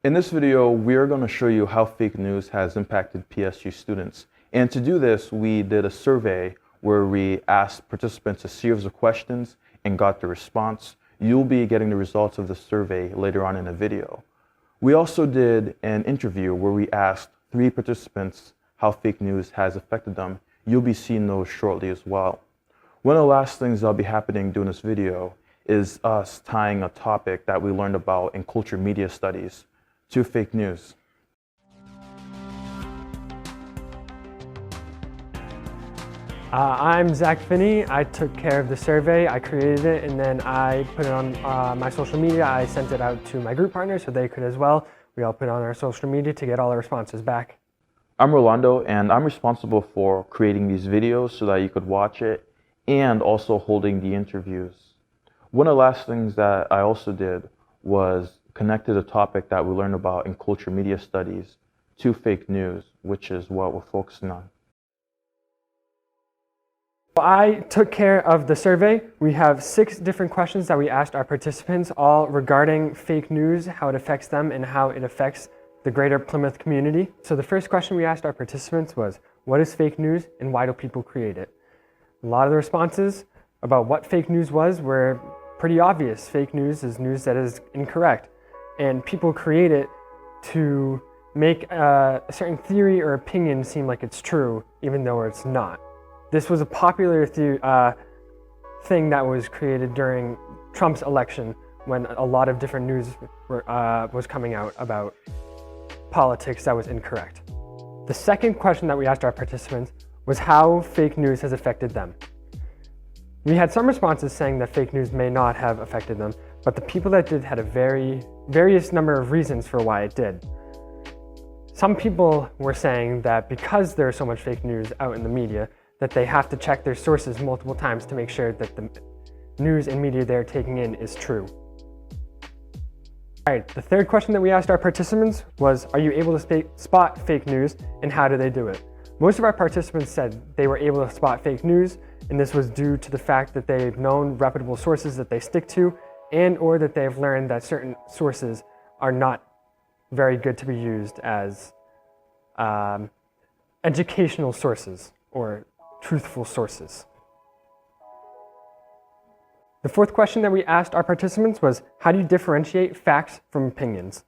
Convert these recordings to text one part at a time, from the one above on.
In this video, we are going to show you how fake news has impacted PSG students. And to do this, we did a survey where we asked participants a series of questions and got the response. You'll be getting the results of the survey later on in the video. We also did an interview where we asked 3 participants how fake news has affected them. You'll be seeing those shortly as well. One of the last things that'll be happening during this video is us tying a topic that we learned about in culture media studies to fake news. I'm Zach Finney. I took care of the survey, I created it, and then I put it on my social media. I sent it out to my group partners so they could as well. We all put it on our social media to get all the responses back. I'm Rolando, and I'm responsible for creating these videos so that you could watch it and also holding the interviews. One of the last things that I also did was connected a topic that we learned about in culture media studies to fake news, which is what we're focusing on. I took care of the survey. We have 6 different questions that we asked our participants, all regarding fake news, how it affects them, and how it affects the greater Plymouth community. So the first question we asked our participants was, what is fake news and why do people create it? A lot of the responses about what fake news was were pretty obvious. Fake news is news that is incorrect, and people create it to make a certain theory or opinion seem like it's true, even though it's not. This was a popular thing that was created during Trump's election, when a lot of different news was coming out about politics that was incorrect. The second question that we asked our participants was how fake news has affected them. We had some responses saying that fake news may not have affected them, but the people that did had a various number of reasons for why it did. Some people were saying that because there's so much fake news out in the media, that they have to check their sources multiple times to make sure that the news and media they're taking in is true. All right, the third question that we asked our participants was, are you able to spot fake news, and how do they do it? Most of our participants said they were able to spot fake news, and this was due to the fact that they've known reputable sources that they stick to, and or that they've learned that certain sources are not very good to be used as educational sources or truthful sources. The fourth question that we asked our participants was, how do you differentiate facts from opinions?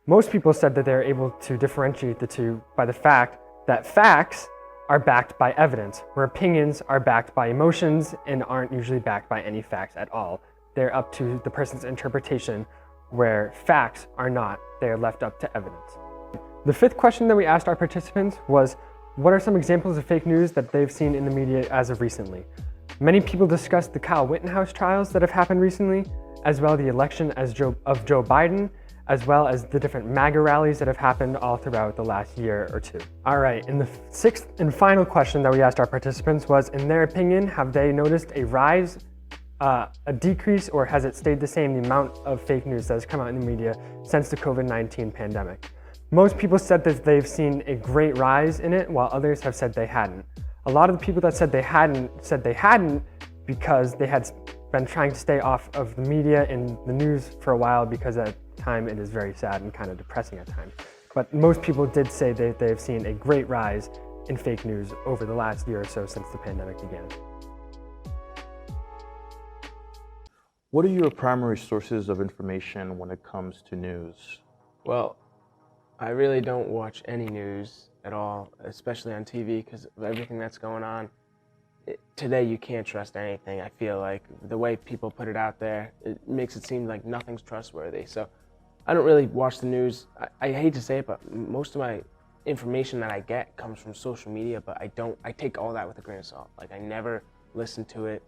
Most people said that they're able to differentiate the two by the fact that facts are backed by evidence, where opinions are backed by emotions and aren't usually backed by any facts at all. They're up to the person's interpretation, where facts are not. They're left up to evidence. The fifth question that we asked our participants was, what are some examples of fake news that they've seen in the media as of recently? Many people discussed the Kyle Rittenhouse trials that have happened recently, as well as the election of Joe Biden, as well as the different MAGA rallies that have happened all throughout the last year or two. All right, and the sixth and final question that we asked our participants was, in their opinion, have they noticed a rise, a decrease, or has it stayed the same, the amount of fake news that has come out in the media since the COVID-19 pandemic? Most people said that they've seen a great rise in it, while others have said they hadn't. A lot of the people that said they hadn't because they had been trying to stay off of the media and the news for a while, because at time it is very sad and kind of depressing at times. But most people did say that they've seen a great rise in fake news over the last year or so since the pandemic began. What are your primary sources of information when it comes to news? Well, I really don't watch any news at all, especially on TV, because of everything that's going on. Today you can't trust anything. I feel like the way people put it out there, it makes it seem like nothing's trustworthy. So I don't really watch the news. I hate to say it, but most of my information that I get comes from social media, but I take all that with a grain of salt. Like, I never listen to it.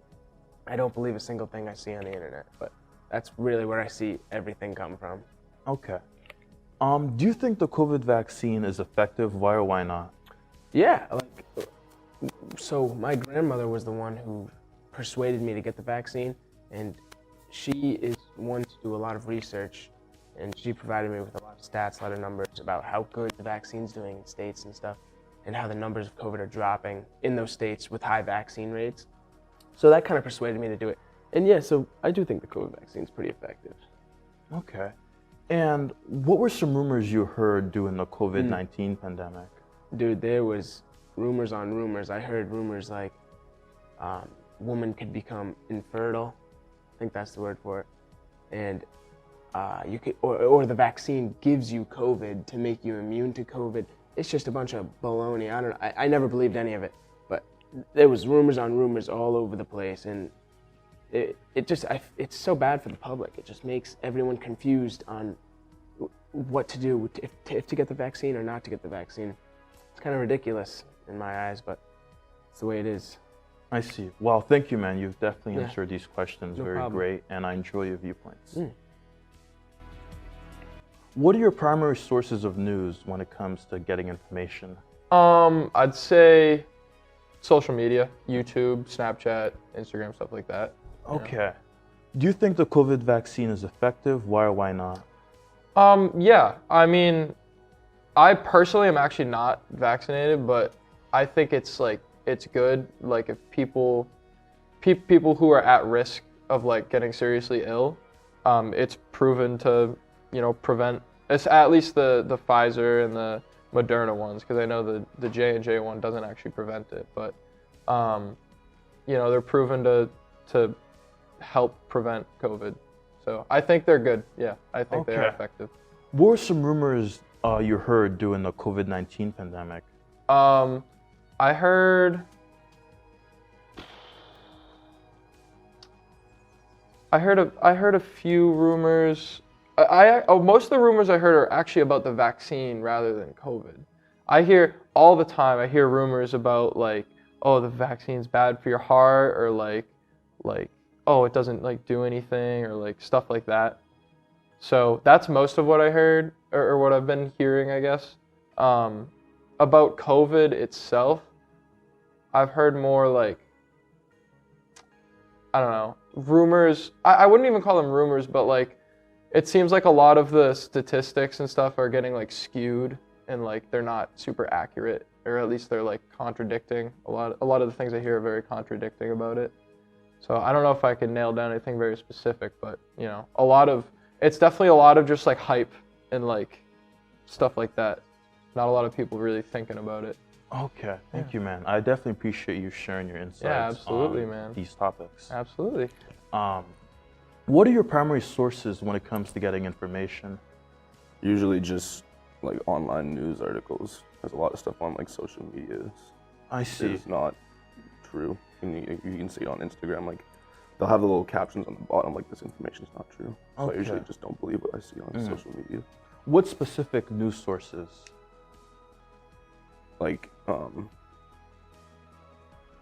I don't believe a single thing I see on the internet, but that's really where I see everything come from. Okay. Do you think the COVID vaccine is effective? Why or why not? Yeah, so my grandmother was the one who persuaded me to get the vaccine, and she is one to do a lot of research, and she provided me with a lot of stats, a lot of numbers about how good the vaccine's doing in states and stuff, and how the numbers of COVID are dropping in those states with high vaccine rates. So that kind of persuaded me to do it. And yeah, so I do think the COVID vaccine is pretty effective. Okay. And what were some rumors you heard during the COVID-19 pandemic? Dude, there was rumors on rumors. I heard rumors like women could become infertile. I think that's the word for it. And you could, or the vaccine gives you COVID to make you immune to COVID. It's just a bunch of baloney. I never believed any of it, but there was rumors on rumors all over the place, and it's so bad for the public. It just makes everyone confused on what to do, if to get the vaccine or not to get the vaccine. It's kind of ridiculous in my eyes, but it's the way it is. I see. Well, thank you, man. You've definitely answered these questions No very problem. great, and I enjoy your viewpoints. What are your primary sources of news when it comes to getting information? I'd say social media, YouTube, Snapchat, Instagram, stuff like that. Okay. Do you think the COVID vaccine is effective? Why or why not? Yeah, I mean, I personally am actually not vaccinated, but I think it's good. Like if people who are at risk of like getting seriously ill, it's proven to, prevent. It's at least the Pfizer and the Moderna ones, because I know the J&J one doesn't actually prevent it, but they're proven to help prevent COVID. So I think they're good. Yeah, I think they are effective. What were some rumors you heard during the COVID-19 pandemic? I heard a few rumors. Most of the rumors I heard are actually about the vaccine rather than COVID. I hear all the time. I hear rumors about like, oh, the vaccine's bad for your heart, or like, oh, it doesn't like do anything, or like stuff like that. So that's most of what I heard, or what I've been hearing, I guess. About COVID itself, I've heard more like, I don't know, rumors. I wouldn't even call them rumors, but like, it seems like a lot of the statistics and stuff are getting like skewed, and like they're not super accurate, or at least they're like contradicting. A lot of the things I hear are very contradicting about it. So I don't know if I can nail down anything very specific, but it's definitely a lot of just like hype and like stuff like that. Not a lot of people really thinking about it. Okay, thank you, man. I definitely appreciate you sharing your insights absolutely, on man. these topics. Absolutely. What are your primary sources when it comes to getting information? Usually just like online news articles. There's a lot of stuff on like social media. I see. It's not true. And you can see it on Instagram, like they'll have the little captions on the bottom like this information is not true. So I usually just don't believe what I see on social media. What specific news sources? Like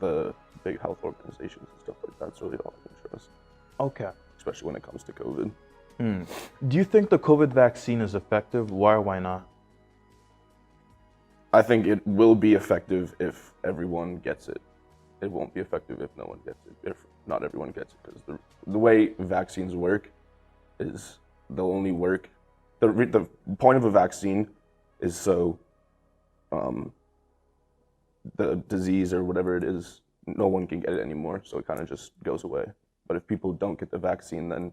the big health organizations and stuff like that's really all of interest. Okay. Especially when it comes to COVID. Do you think the COVID vaccine is effective? Why or why not? I think it will be effective if everyone gets it. It won't be effective if no one gets it, if not everyone gets it, because the way vaccines work is they'll only work. The point of a vaccine is so the disease or whatever it is, no one can get it anymore, so it kind of just goes away. But if people don't get the vaccine, then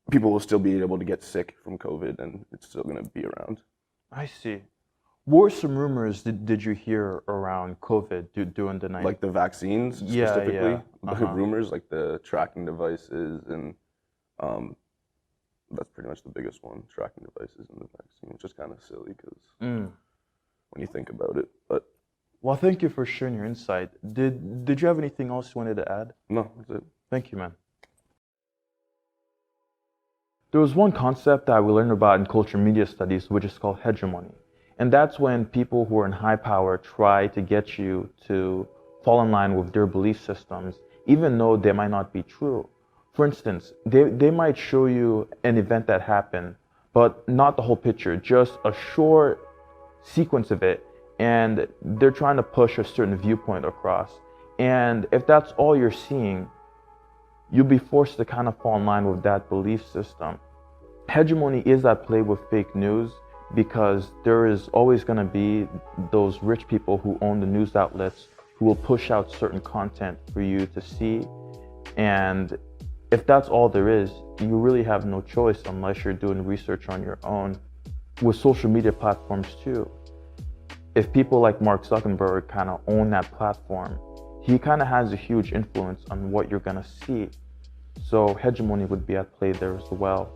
people will still be able to get sick from COVID, and it's still going to be around. I see. What were some rumors did you hear around COVID during the night? Like the vaccines specifically? The rumors, like the tracking devices, and that's pretty much the biggest one, tracking devices and the vaccine, which is kind of silly because when you think about it. But well, thank you for sharing your insight. Did you have anything else you wanted to add? No, that's it. Thank you, man. There was one concept that we learned about in culture media studies, which is called hegemony. And that's when people who are in high power try to get you to fall in line with their belief systems, even though they might not be true. For instance, they might show you an event that happened, but not the whole picture, just a short sequence of it. And they're trying to push a certain viewpoint across. And if that's all you're seeing, you'll be forced to kind of fall in line with that belief system. Hegemony is at play with fake news, because there is always going to be those rich people who own the news outlets who will push out certain content for you to see. And if that's all there is, you really have no choice unless you're doing research on your own. With social media platforms too, if people like Mark Zuckerberg kind of own that platform, he kind of has a huge influence on what you're gonna see. So hegemony would be at play there as well.